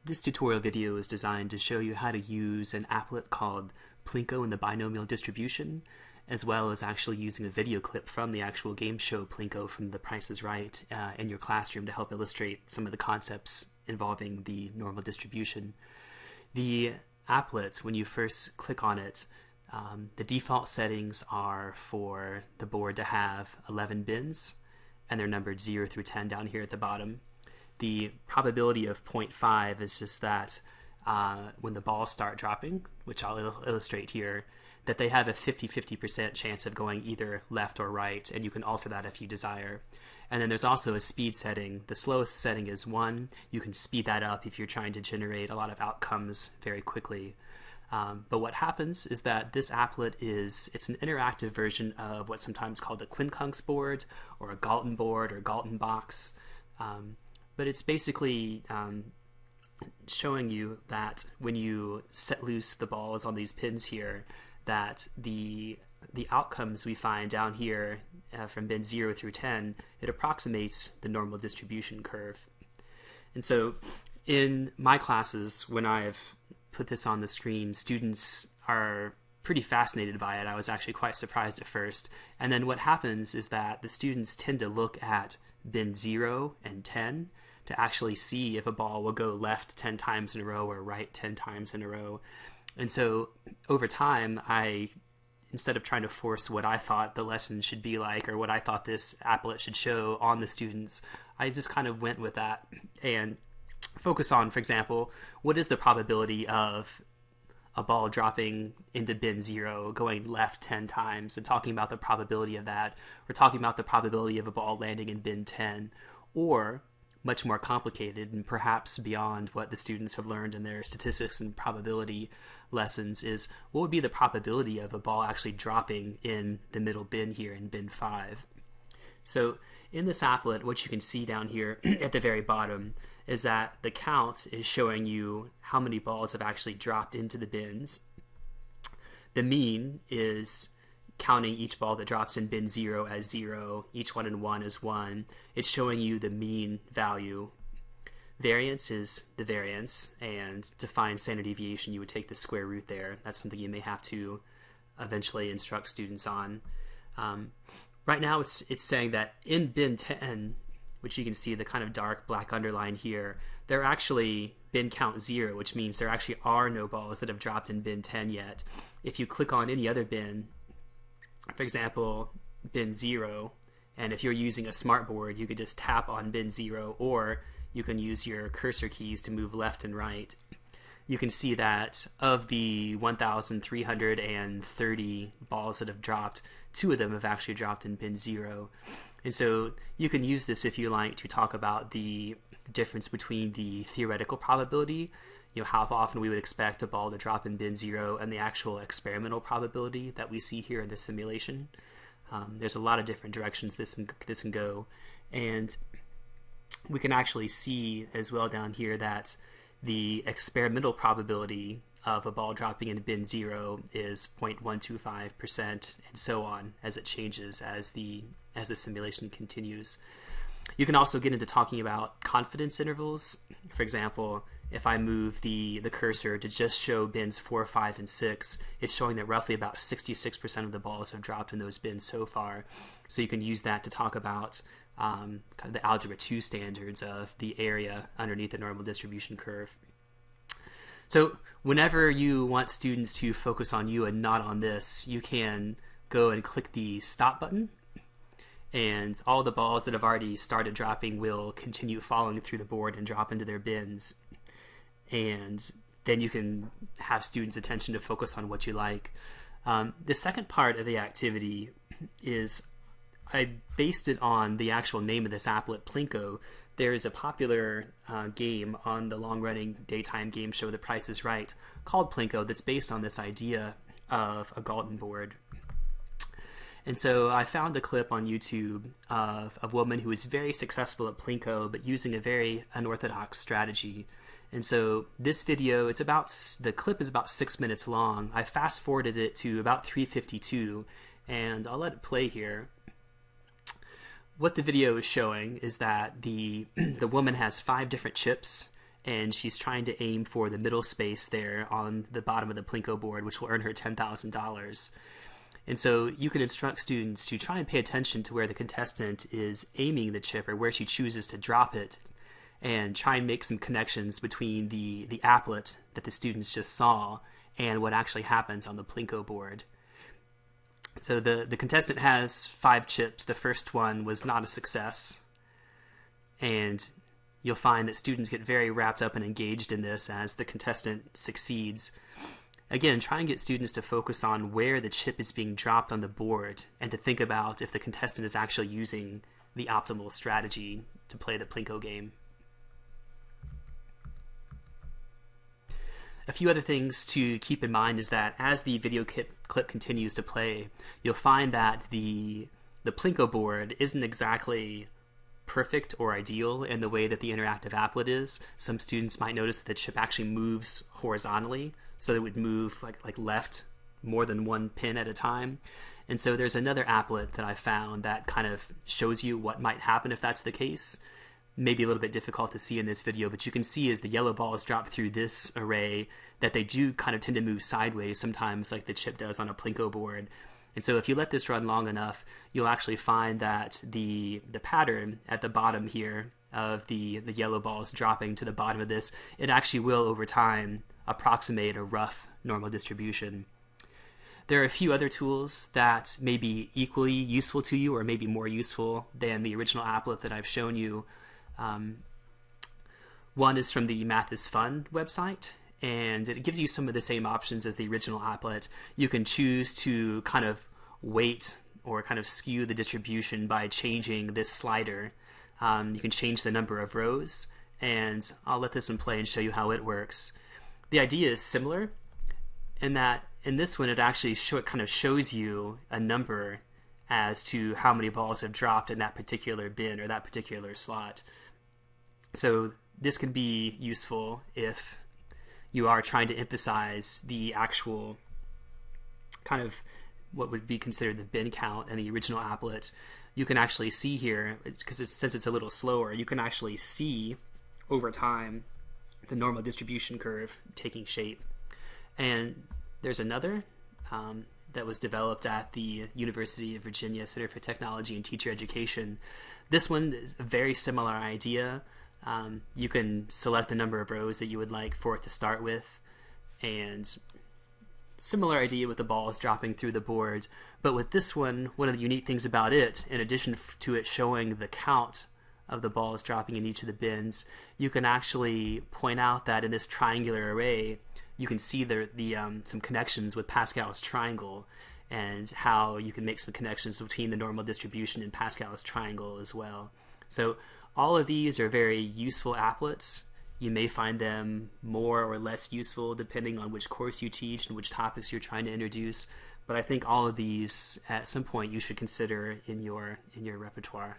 This tutorial video is designed to show you how to use an applet called Plinko in the binomial distribution, as well as actually using a video clip from the actual game show Plinko from The Price is Right in your classroom to help illustrate some of the concepts involving the normal distribution. The applets, when you first click on it, the default settings are for the board to have 11 bins, and they're numbered 0 through 10 down here at the bottom. The probability of 0.5 is just that when the balls start dropping, which I'll illustrate here, that they have a 50-50% chance of going either left or right, and you can alter that if you desire. And then there's also a speed setting. The slowest setting is 1. You can speed that up if you're trying to generate a lot of outcomes very quickly. But what happens is that this applet it's an interactive version of what's sometimes called a quincunx board or a Galton board or Galton box. But it's basically showing you that when you set loose the balls on these pins here, that the outcomes we find down here from bin 0 through 10, it approximates the normal distribution curve. And so in my classes, when I've put this on the screen, students are pretty fascinated by it. I was actually quite surprised at first. And then what happens is that the students tend to look at bin 0 and 10 to actually see if a ball will go left 10 times in a row or right 10 times in a row. And so over time, instead of trying to force what I thought the lesson should be like or what I thought this applet should show on the students, I just kind of went with that and focus on, for example, what is the probability of a ball dropping into bin 0 going left 10 times, and talking about the probability of that. We're talking about the probability of a ball landing in bin 10, or much more complicated and perhaps beyond what the students have learned in their statistics and probability lessons is what would be the probability of a ball actually dropping in the middle bin here in bin 5. So in this applet, what you can see down here at the very bottom is that the count is showing you how many balls have actually dropped into the bins. The mean is counting each ball that drops in bin 0 as 0, each one in 1 as 1. It's showing you the mean value. Variance is the variance, and to find standard deviation you would take the square root there. That's something you may have to eventually instruct students on. Right now it's saying that in bin 10, which you can see the kind of dark black underline here, they're actually bin count 0, which means there actually are no balls that have dropped in bin 10 yet. If you click on any other bin, for example, bin 0, and if you're using a smartboard, you could just tap on bin 0, or you can use your cursor keys to move left and right. You can see that of the 1,330 balls that have dropped, 2 of them have actually dropped in bin 0. And so you can use this if you like to talk about the difference between the theoretical probability, how often we would expect a ball to drop in bin 0, and the actual experimental probability that we see here in the simulation. There's a lot of different directions this can go, and we can actually see as well down here that the experimental probability of a ball dropping in bin 0 is 0.125%, and so on as it changes as the simulation continues. You can also get into talking about confidence intervals. For example, if I move the cursor to just show bins 4, 5, and 6, it's showing that roughly about 66% of the balls have dropped in those bins so far. So you can use that to talk about kind of the Algebra 2 standards of the area underneath the normal distribution curve. So whenever you want students to focus on you and not on this, you can go and click the stop button, and all the balls that have already started dropping will continue falling through the board and drop into their bins. And then you can have students' attention to focus on what you like. The second part of the activity is I based it on the actual name of this applet, Plinko. There is a popular game on the long-running daytime game show The Price is Right called Plinko that's based on this idea of a Galton board. And so I found a clip on YouTube of a woman who was very successful at Plinko but using a very unorthodox strategy. And so this video, the clip is about 6 minutes long. I fast forwarded it to about 3:52, and I'll let it play here. What the video is showing is that the woman has 5 different chips, and she's trying to aim for the middle space there on the bottom of the Plinko board, which will earn her $10,000. And so you can instruct students to try and pay attention to where the contestant is aiming the chip or where she chooses to drop it, and try and make some connections between the applet that the students just saw and what actually happens on the Plinko board. So the contestant has 5 chips. The first one was not a success. And you'll find that students get very wrapped up and engaged in this as the contestant succeeds. Again, try and get students to focus on where the chip is being dropped on the board and to think about if the contestant is actually using the optimal strategy to play the Plinko game. A few other things to keep in mind is that as the video clip continues to play, you'll find that the Plinko board isn't exactly perfect or ideal in the way that the interactive applet is. Some students might notice that the chip actually moves horizontally, so it would move like left more than one pin at a time. And so there's another applet that I found that kind of shows you what might happen if that's the case. Maybe a little bit difficult to see in this video, but you can see as the yellow balls drop through this array that they do kind of tend to move sideways sometimes, like the chip does on a Plinko board. And so if you let this run long enough, you'll actually find that the pattern at the bottom here of the yellow balls dropping to the bottom of this, it actually will over time approximate a rough normal distribution. There are a few other tools that may be equally useful to you or maybe more useful than the original applet that I've shown you. One is from the Math is Fun website, and it gives you some of the same options as the original applet. You can choose to kind of weight or kind of skew the distribution by changing this slider. You can change the number of rows, and I'll let this one play and show you how it works. The idea is similar in that in this one it actually kind of shows you a number as to how many balls have dropped in that particular bin or that particular slot. So this can be useful if you are trying to emphasize the actual kind of what would be considered the bin count in the original applet. You can actually see here, because since it's a little slower, you can actually see over time the normal distribution curve taking shape. And there's another that was developed at the University of Virginia Center for Technology and Teacher Education. This one is a very similar idea. You can select the number of rows that you would like for it to start with, and similar idea with the balls dropping through the board. But with this one, one of the unique things about it, in addition to it showing the count of the balls dropping in each of the bins, you can actually point out that in this triangular array, you can see some connections with Pascal's triangle and how you can make some connections between the normal distribution and Pascal's triangle as well. So all of these are very useful applets. You may find them more or less useful depending on which course you teach and which topics you're trying to introduce, but I think all of these at some point you should consider in your repertoire.